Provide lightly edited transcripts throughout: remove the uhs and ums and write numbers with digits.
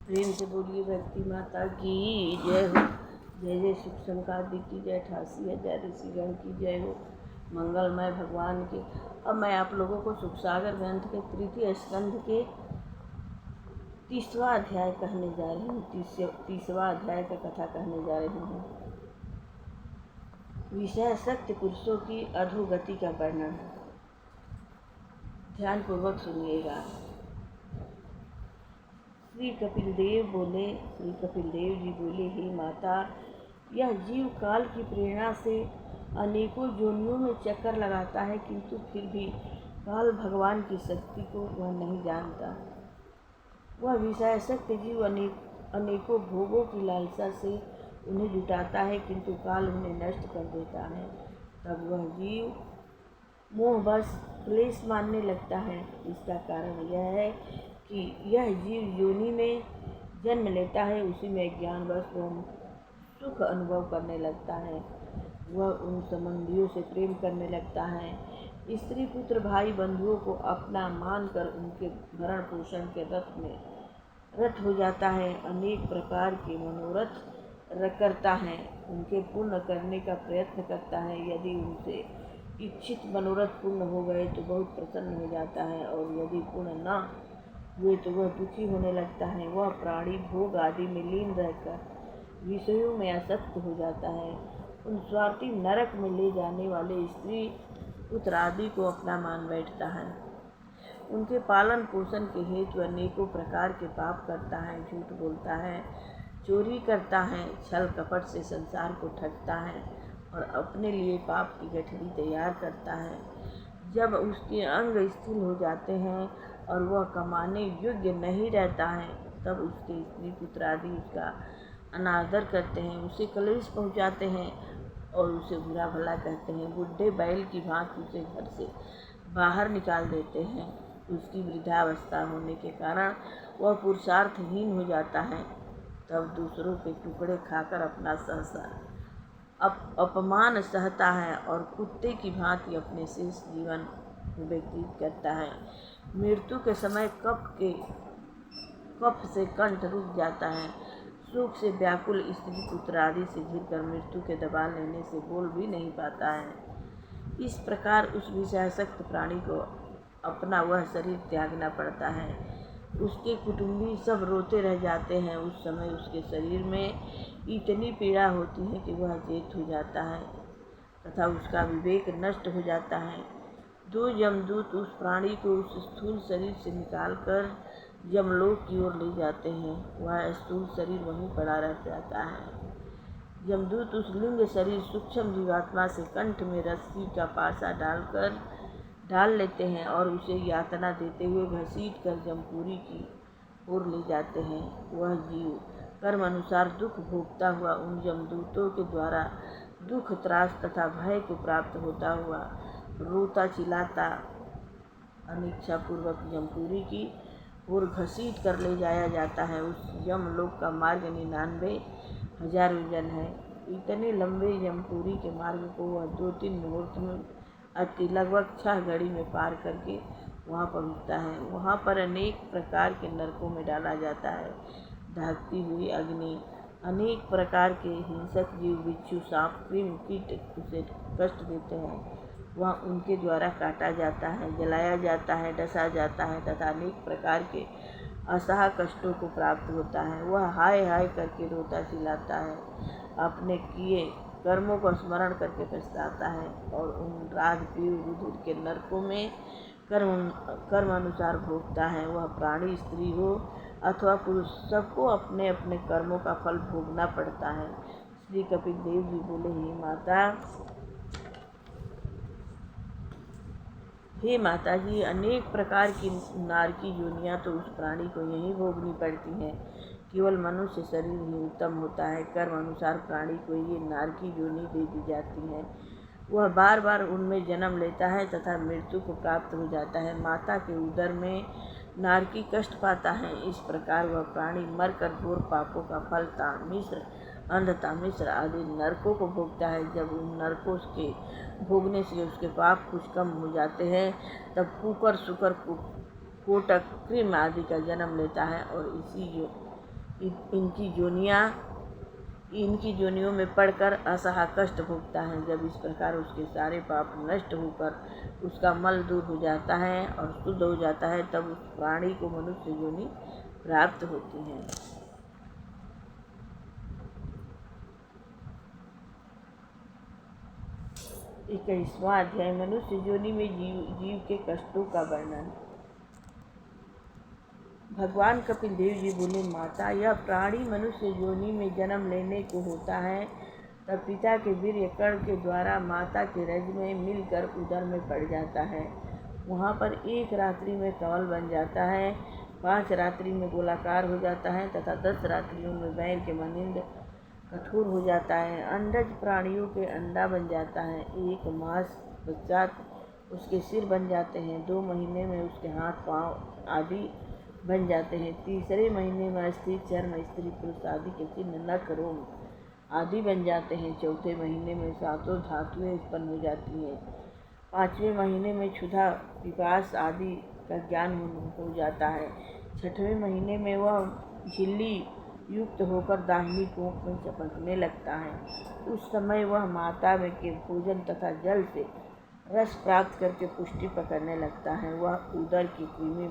प्रेम से बोलिए भक्ति माता की जय हो। जय जय शिव शंकर की जय, 88,000 ऋषिगण की जय हो। मंगलमय भगवान के। अब मैं आप लोगों को सुखसागर ग्रंथ के तृतीय स्कंध के 30वां अध्याय कहने जा रही हूँ। 30वां अध्याय का कथा कहने जा रही हूँ। विषय सत्य पुरुषों की अधोगति का वर्णन। ध्यान पूर्वक सुनिएगा। श्री कपिल देव जी बोले, हे माता, यह जीव काल की प्रेरणा से अनेकों योनियों में चक्कर लगाता है, किंतु फिर भी काल भगवान की शक्ति को वह नहीं जानता। वह विषयासक्त जीव अनेकों भोगों की लालसा से उन्हें जुटाता है, किंतु काल उन्हें नष्ट कर देता है। तब वह जीव मोहवश क्लेश मानने लगता है। इसका कारण यह है कि यह जीव योनि में जन्म लेता है, उसी में ज्ञानवश वह सुख अनुभव करने लगता है। वह उन संबंधियों से प्रेम करने लगता है। स्त्री पुत्र भाई बंधुओं को अपना मानकर उनके भरण पोषण के रत हो जाता है। अनेक प्रकार के मनोरथ करता है, उनके पूर्ण करने का प्रयत्न करता है। यदि उनसे इच्छित मनोरथ पूर्ण हो गए तो बहुत प्रसन्न हो जाता है, और यदि पूर्ण न हुए तो वह दुखी होने लगता है। वह प्राणी भोग आदि में लीन रहकर विषयों में आसक्त हो जाता है। उन स्वार्थी नरक में ले जाने वाले स्त्री पुत्र आदि को अपना मान बैठता है। उनके पालन पोषण के हेतु अनेकों प्रकार के पाप करता है। झूठ बोलता है, चोरी करता है, छल कपट से संसार को ठगता है और अपने लिए पाप की गठरी तैयार करता है। जब उसके अंग स्थिर हो जाते हैं और वह कमाने योग्य नहीं रहता है, तब उसके स्त्री पुत्र आदि उसका अनादर करते हैं, उसे कलेश पहुंचाते हैं और उसे बुरा भला कहते हैं। बुढ़े बैल की भांति उसे घर से बाहर निकाल देते हैं। उसकी वृद्धावस्था होने के कारण वह पुरुषार्थहीन हो जाता है। तब दूसरों के टुकड़े खाकर अपना सहसा अपमान सहता है और कुत्ते की भांति अपने शेष जीवन व्यतीत करता है। मृत्यु के समय कफ से कंठ रुक जाता है। शोक से व्याकुल स्त्री पुत्र आदि से घिरकर मृत्यु के दबा लेने से बोल भी नहीं पाता है। इस प्रकार उस विषयासक्त प्राणी को अपना वह शरीर त्यागना पड़ता है। उसके कुटुंबी सब रोते रह जाते हैं। उस समय उसके शरीर में इतनी पीड़ा होती है कि वह चेत हो जाता है तथा उसका विवेक नष्ट हो जाता है। दो यमदूत उस प्राणी को उस स्थूल शरीर से निकालकर यमलोक की ओर ले जाते हैं। वह स्थूल शरीर वहीं पड़ा रह जाता है। यमदूत उस लिंग शरीर सूक्ष्म जीवात्मा से कंठ में रस्सी का पासा डाल लेते हैं और उसे यातना देते हुए घसीट कर जमपुरी की ओर ले जाते हैं। वह जीव कर्म अनुसार दुख भोगता हुआ उन यमदूतों के द्वारा दुख त्रास तथा भय को प्राप्त होता हुआ रोता चिल्लाता अनिच्छापूर्वक जमपुरी की ओर घसीट कर ले जाया जाता है। उस यमलोक का मार्ग 99,000 योजन है। इतने लंबे यमपुरी के मार्ग को वह 2-3 मुहूर्त में अति लगभग 6 घड़ी में पार करके वहाँ पहुँचता है। वहाँ पर अनेक प्रकार के नरकों में डाला जाता है। दहकती हुई अग्नि, अनेक प्रकार के हिंसक जीव, बिच्छू, सांप, कृमि, कीट उसे कष्ट देते हैं। वह उनके द्वारा काटा जाता है, जलाया जाता है, डसा जाता है तथा अनेक प्रकार के असह कष्टों को प्राप्त होता है। वह हाय हाय करके रोता चिल्लाता है, अपने किए कर्मों को स्मरण करके पछताता है और उन राग पीड़ रुधिर के नरकों में कर्म अनुसार भोगता है। वह प्राणी स्त्री हो अथवा पुरुष, सबको अपने अपने कर्मों का फल भोगना पड़ता है। श्री कपिल देव जी बोले, हे माता जी, अनेक प्रकार की नार की योनियाँ तो उस प्राणी को यहीं भोगनी पड़ती हैं। केवल मनुष्य शरीर ही उत्तम होता है। कर्म अनुसार प्राणी को ये नार की योनि दे दी जाती है। वह बार बार उनमें जन्म लेता है तथा मृत्यु को प्राप्त हो जाता है। माता के उदर में नारकी कष्ट पाता है। इस प्रकार वह प्राणी मरकर घोर पापों का फल तामिश्र, अंधतामिश्र आदि नरकों को भोगता है। जब उन नरकों के भोगने से उसके पाप कुछ कम हो जाते हैं, तब कुकर, सुकर, कोटक, कृमि आदि का जन्म लेता है और इनकी जोनियों में पड़कर असहा कष्ट भोगता है। जब इस प्रकार उसके सारे पाप नष्ट होकर उसका मल दूर हो जाता है और शुद्ध हो जाता है, तब उस प्राणी को मनुष्य योनि प्राप्त होती है। 21वां अध्याय मनुष्य योनि में जीव के कष्टों का वर्णन। भगवान कपिल देव जी बोले, माता, यह प्राणी मनुष्य योनि में जन्म लेने को होता है, तब पिता के वीर्य कण के द्वारा माता के रज में मिलकर उदर में पड़ जाता है। वहाँ पर 1 रात्रि में कमल बन जाता है, 5 रात्रि में गोलाकार हो जाता है तथा 10 रात्रियों में बैल के मनिंद कठोर हो जाता है। अंडज प्राणियों के अंडा बन जाता है। 1 मास पश्चात उसके सिर बन जाते हैं। 2 महीने में उसके हाथ पाँव आदि बन जाते हैं। 3रे महीने में अस्थिर चर्म, स्त्री पुरुष आदि के चिन्ह, नख, रोम आदि बन जाते हैं। 4थे महीने में 7 धातुएं उत्पन्न हो जाती हैं। 5वें महीने में क्षुधा, पिपास आदि का ज्ञान हो जाता है। 6वें महीने में वह झिल्ली युक्त होकर दाहिनी कोख में चपकने लगता है। उस समय वह माता में के भोजन तथा जल से रस प्राप्त करके पुष्टि पकड़ने लगता है। वह उदर की कृमि,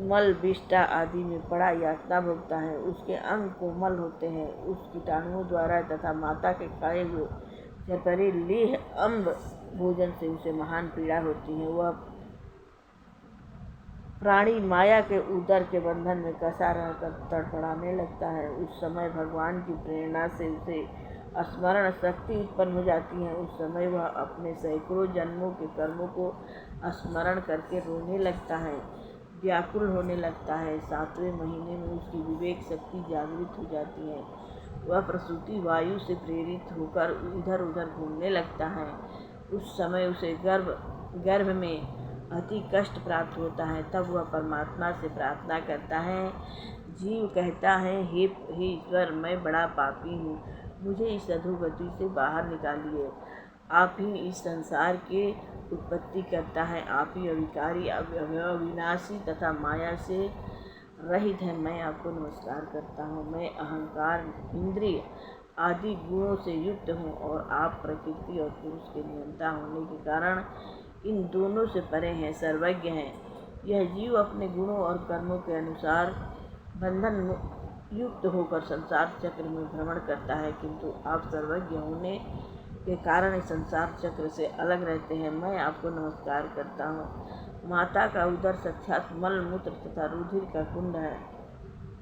मल, विष्ठा आदि में बड़ा यातना भोगता है। उसके अंग कोमल होते हैं। उस कीटाणुओं द्वारा तथा माता के खाए हुए चरपरे लेह अम्ब भोजन से उसे महान पीड़ा होती है। वह प्राणी माया के उदर के बंधन में कसा रहकर तड़फड़ाने लगता है। उस समय भगवान की प्रेरणा से उसे स्मरण शक्ति उत्पन्न हो जाती है। उस समय वह अपने सैकड़ों जन्मों के कर्मों को स्मरण करके रोने लगता है, व्याकुल होने लगता है। 7वें महीने में उसकी विवेक शक्ति जागृत हो जाती है। वह प्रसूति वायु से प्रेरित होकर इधर उधर घूमने लगता है। उस समय उसे गर्भ में अति कष्ट प्राप्त होता है। तब वह परमात्मा से प्रार्थना करता है। जीव कहता है, हे ईश्वर, मैं बड़ा पापी हूँ, मुझे इस अधोगति से बाहर निकालिए। आप ही इस संसार के उत्पत्ति करता है, आप ही अविकारी, अविनाशी तथा माया से रहित है। मैं आपको नमस्कार करता हूँ। मैं अहंकार, इंद्रिय आदि गुणों से युक्त हूँ और आप प्रकृति और पुरुष के नियंता होने के कारण इन दोनों से परे हैं, सर्वज्ञ हैं। यह जीव अपने गुणों और कर्मों के अनुसार बंधन युक्त होकर संसार चक्र में भ्रमण करता है, किंतु आप सर्वज्ञ होने के कारण इस संसार चक्र से अलग रहते हैं। मैं आपको नमस्कार करता हूँ। माता का उदर साक्षात मल, मूत्र तथा रुधिर का कुंड है।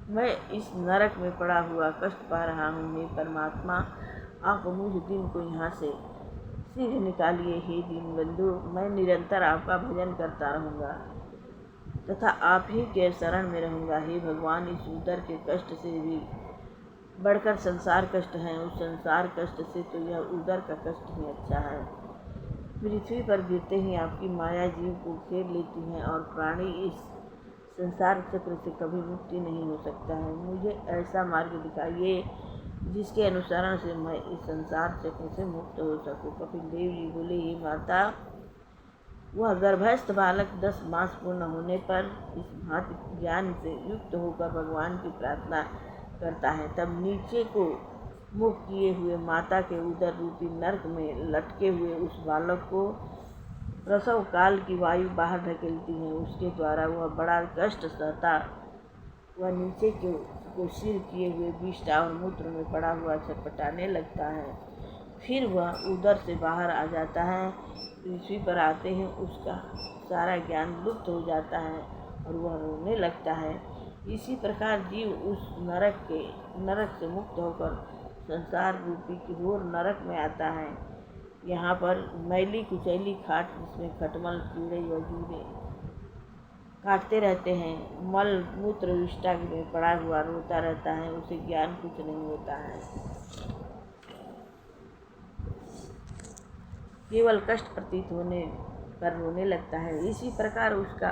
मैं इस नरक में पड़ा हुआ कष्ट पा रहा हूँ। हे परमात्मा, आप मुझ दिन को यहाँ से शीघ्र निकालिए। हे दीनबंधु, मैं निरंतर आपका भजन करता रहूँगा तथा आप ही के शरण में रहूँगा। हे भगवान, इस उदर के कष्ट से भी बढ़कर संसार कष्ट है। उस संसार कष्ट से तो यह उदर का कष्ट ही अच्छा है। पृथ्वी पर गिरते ही आपकी माया जीव को घेर लेती है और प्राणी इस संसार चक्र से कभी मुक्ति नहीं हो सकता है। मुझे ऐसा मार्ग दिखाइए जिसके अनुसरण से मैं इस संसार चक्र से मुक्त हो सकूं। कपिल देव जी बोले, हे माता, वह गर्भस्थ बालक 10 मास पूर्ण होने पर इस भांति ज्ञान से युक्त होकर भगवान की प्रार्थना करता है। तब नीचे को मुख किए हुए माता के उदर रूपी नरक में लटके हुए उस बालक को प्रसव काल की वायु बाहर धकेलती है। उसके द्वारा वह बड़ा कष्ट सहता। वह नीचे को सिर किए हुए विष्ठा और मूत्र में पड़ा हुआ छटपटाने लगता है। फिर वह उदर से बाहर आ जाता है। पृथ्वी पर आते ही उसका सारा ज्ञान लुप्त हो जाता है और वह रोने लगता है। इसी प्रकार जीव उस नरक से मुक्त होकर संसार रूपी घोर नरक में आता है। यहाँ पर मैली कुचैली खाट, जिसमें खटमल, कीड़े व जूड़े काटते रहते हैं, मल मूत्र विष्ठा में पड़ा हुआ रोता रहता है, उसे ज्ञान कुछ नहीं होता है, केवल कष्ट प्रतीत होने पर रोने लगता है। इसी प्रकार उसका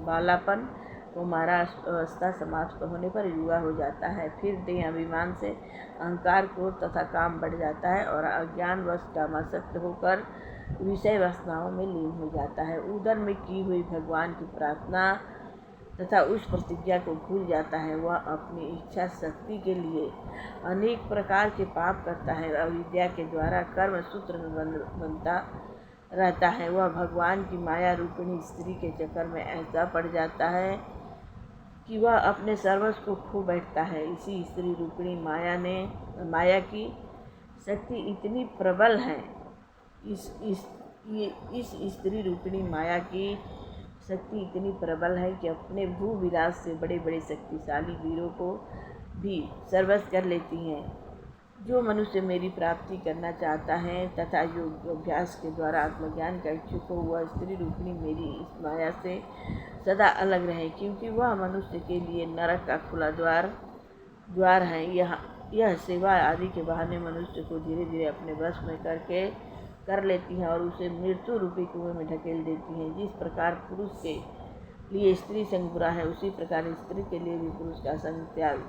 बालापन कुमारा अवस्था समाप्त होने पर युवा हो जाता है। फिर देह अभिमान से अहंकार, क्रोध तथा काम बढ़ जाता है और अज्ञानवश कामासक्त होकर विषय वासनाओं में लीन हो जाता है। उदर में की हुई भगवान की प्रार्थना तथा उस प्रतिज्ञा को भूल जाता है। वह अपनी इच्छा शक्ति के लिए अनेक प्रकार के पाप करता है। अविद्या के द्वारा कर्म सूत्र में बनता रहता है। वह भगवान की माया रूपिणी स्त्री के चक्कर में ऐसा पड़ जाता है कि वह अपने सर्वस्व को खो बैठता है। इसी स्त्री रूपिणी माया की शक्ति इतनी प्रबल है, इस स्त्री रूपिणी माया की शक्ति इतनी प्रबल है कि अपने भूविलास से बड़े बड़े शक्तिशाली वीरों को भी सर्वस्व कर लेती हैं। जो मनुष्य मेरी प्राप्ति करना चाहता है तथा योग अभ्यास के द्वारा आत्मज्ञान का इच्छुक हो, वह स्त्री रूपिणी मेरी इस माया से सदा अलग रहे, क्योंकि वह मनुष्य के लिए नरक का खुला द्वार है। यह सेवा आदि के बहाने मनुष्य को धीरे धीरे अपने वश में कर लेती हैं और उसे मृत्यु रूपी कुएं में ढकेल देती हैं। जिस प्रकार पुरुष के लिए स्त्री संग बुरा है, उसी प्रकार स्त्री के लिए भी पुरुष का संग त्याग।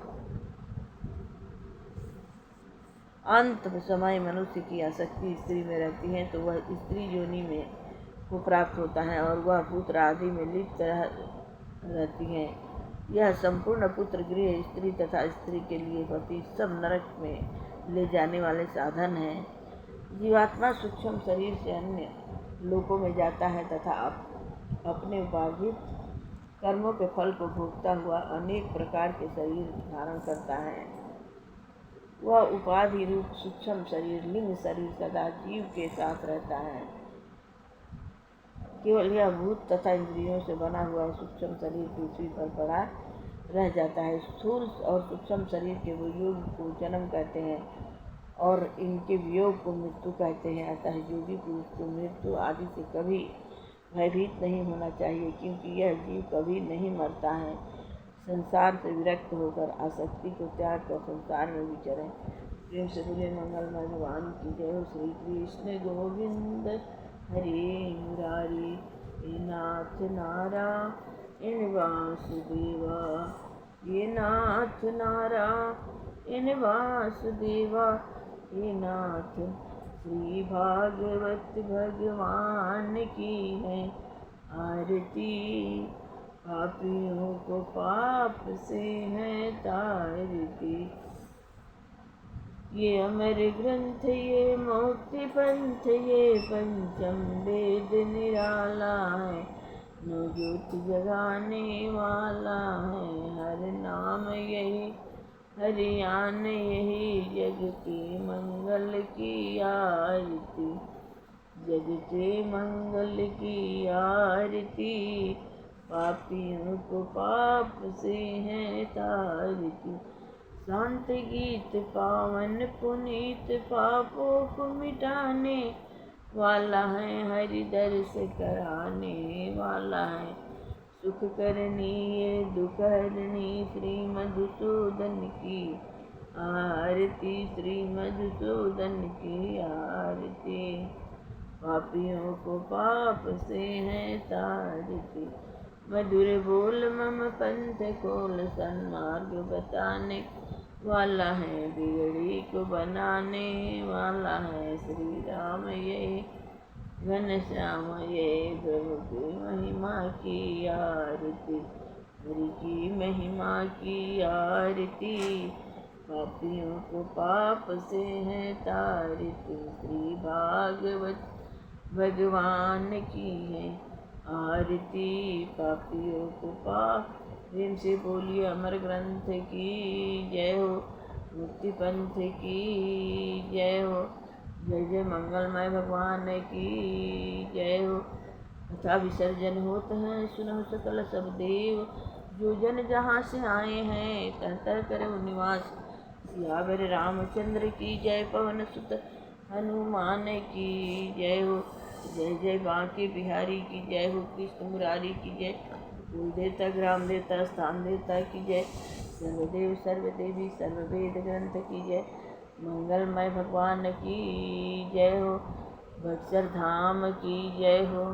अंत समय मनुष्य की आसक्ति स्त्री में रहती है तो वह स्त्री योनि में को प्राप्त होता है और वह पुत्र आदि में लिप्त रहती हैं। यह संपूर्ण पुत्र गृह स्त्री तथा स्त्री के लिए पति सब नरक में ले जाने वाले साधन हैं। जीवात्मा सूक्ष्म शरीर से अन्य लोकों में जाता है तथा अपने उपार्जित कर्मों के फल को भोगता हुआ अनेक प्रकार के शरीर धारण करता है। वह उपाधि रूप सूक्ष्म शरीर लिंग शरीर सदा जीव के साथ रहता है। केवल यह भूत तथा इंद्रियों से बना हुआ सूक्ष्म शरीर पृथ्वी पर पड़ा रह जाता है। स्थूल और सूक्ष्म शरीर के वियोग को जन्म कहते हैं और इनके वियोग को मृत्यु कहते हैं। अतः योगी पुरुष को मृत्यु आदि से कभी भयभीत नहीं होना चाहिए, क्योंकि यह जीव कभी नहीं मरता है। संसार से विरक्त होकर आसक्ति को त्याग कर संसार में विचरें। प्रेम से बोले मंगलमय भगवान की जय हो। श्री कृष्ण गोविंद हरे मुरारी, हे नाथ नारायण वासुदेवा, ये नाथ नारायण वासुदेवा, हे नाथ। श्री भागवत भगवान की है आरती, पापियों को पाप से है तारती। ये अमर ग्रंथ ये मुक्ति पंथ, ये पंचम वेद निराला है, नौ ज्योति जगाने वाला है। हर नाम यही हरियाण यही, जग के मंगल की आरती, जग के मंगल की आरती। पापियों को पाप से है तारती, शांत गीत पावन पुनीत, पापों को मिटाने वाला है, हरि दर्श कराने वाला है। सुख करनी ये दुख हरनी, श्री मधुसूदन की आरती, श्री मधुसूदन की आरती। पापियों को पाप से है तारती, मधुर बोल मम पंथ खोल, सन्मार्ग बताने वाला है, बिगड़ी को बनाने वाला है। श्री राम ये घनश्याम ये, प्रभु की महिमा की आरती, हरि की महिमा की आरती। पापियों को पाप से है तारती, श्री भागवत भगवान की है आरती। पापियों को पाप। प्रेम से बोलिए अमर ग्रंथ की जय हो, मुक्ति पंथ की जय हो। जय जय मंगलमय भगवान की जय हो। तथा विसर्जन होते हैं सुनो सकल सब देव, जो जन जहाँ से आए हैं तह तह करे निवास। सियावर रामचंद्र की जय, पवन सुत हनुमान की जय हो। जय जय बांके बिहारी की जय हो, कृष्ण मुरारी की जय। कुल देवता ग्राम देवता स्थान देवता की जय, सर्वदेव सर्वदेवी सर्ववेद ग्रंथ की जय। मंगलमय भगवान की जय हो, बक्सर धाम की जय हो।